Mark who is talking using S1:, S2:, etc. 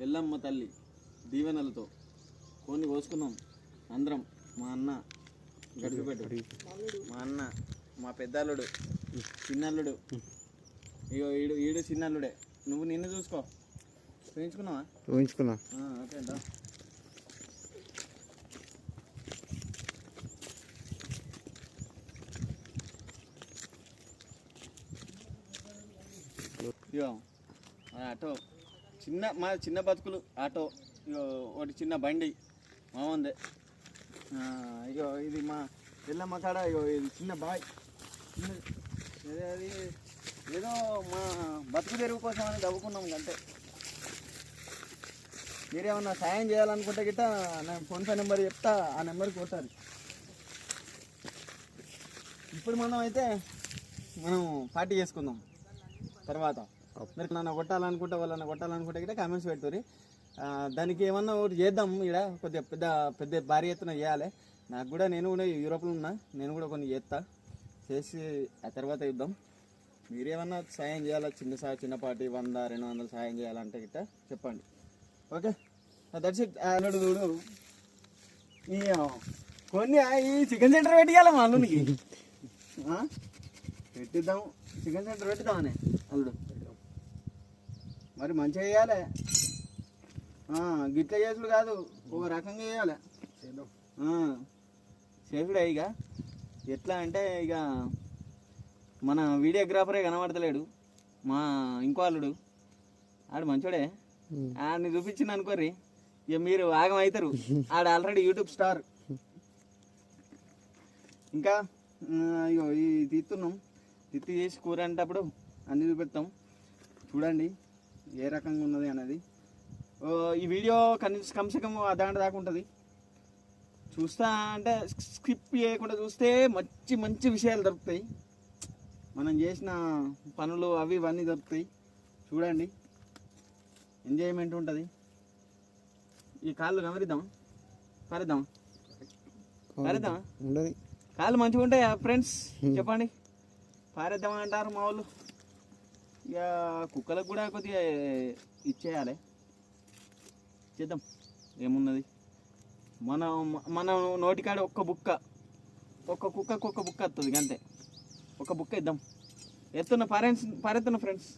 S1: ఎల్లమ్మ తల్లి దీవెనలతో కొన్ని కోసుకున్నాం అందరం. మా అన్న గడిచిపెట్టు, మా అన్న, మా పెద్దల్లుడు, చిన్నల్లుడు, ఇగో ఈడు చిన్నల్లుడే. నువ్వు నిన్ను చూసుకో. చూపించుకున్నావా?
S2: చూపించుకున్నా.
S1: ఓకే ఇగో ఆటో మా చిన్న బతుకులు ఆటో. ఇగో ఒకటి చిన్న బండి మామందే. ఇగో ఇది మా ఎల్లమ్మ కాడ. ఇగో ఇది చిన్న బాయ్. అది ఏదో మా బతుకు తెరువు కోసం అని దవ్వుకున్నాం అంతే. మీరేమన్నా సాయం చేయాలనుకుంటే గిట్ట నేను ఫోన్పే నెంబర్ చెప్తా, ఆ నెంబర్కి కొట్టారు. ఇప్పుడు మనం పార్టీ చేసుకుందాం తర్వాత. మీరు నన్ను కొట్టాలనుకుంటే వాళ్ళని కొట్టాలనుకుంటే గిట్ట కామెంట్స్ పెట్టుర్రి. దానికి ఏమన్నా ఒకటి చేద్దాం. ఇక్కడ కొద్దిగా పెద్ద భారీ ఎత్తున చేయాలి. నాకు కూడా నేను కూడా యూరోప్లో ఉన్నా, నేను కూడా కొన్ని చేసి ఆ తర్వాత ఇద్దాం. మీరేమన్నా సాయం చేయాలా, చిన్నపాటి 100-200 సాయం చేయాలంటే గిట్ట చెప్పండి. Okay, that's it. అన్నాడు చూడు, కొన్ని ఈ చికెన్ సెంటర్ పెట్టియాలి మా అల్లునికి. పెట్టిద్దాం, చికెన్ సెంటర్ పెట్టిద్దామని అల్లుడు. మరి మంచిగా చేయాలి, గిట్ల చేసుడు కాదు, ఒక రకంగా చేయాలి. చేసుడే. ఇక ఎట్లా అంటే ఇక మన వీడియోగ్రాఫరే కనబడతలేడు, మా ఇంకో అల్లుడు. ఆడు మంచోడే, ఆడిని చూపించింది అనుకోర్రి ఇక మీరు ఆగం అవుతారు. ఆడు ఆల్రెడీ యూట్యూబ్ స్టార్. ఇంకా ఇగో ఈ తిత్తున్నాం, తిత్తి చేసి కూర అంటప్పుడు అన్నీ చూపెడతాం. చూడండి ఏ రకంగా ఉన్నది అనేది. ఈ వీడియో కమ్సే కమ్ అర్ధగంట దాకా ఉంటుంది. చూస్తా అంటే స్కిప్ చేయకుండా చూస్తే మంచి మంచి విషయాలు దొరుకుతాయి. మనం చేసిన పనులు అవి ఇవన్నీ దొరుకుతాయి. చూడండి, ఎంజాయ్మెంట్ ఉంటుంది. ఈ కాళ్ళు కమరిద్దాం, పారేద్దామా? కాళ్ళు మంచిగా ఉంటాయా ఫ్రెండ్స్? చెప్పండి. పారేద్దామా అంటారు మా వాళ్ళు. ఇక కుక్కలకు కూడా కొద్దిగా ఇచ్చేయాలి, చేద్దాం. ఏమున్నది, మన నోటికాడ ఒక్క కుక్కకు ఒక్క బుక్క వస్తుంది అంతే. ఒక బుక్క ఇద్దాం. పారేస్తున్నా ఫ్రెండ్స్.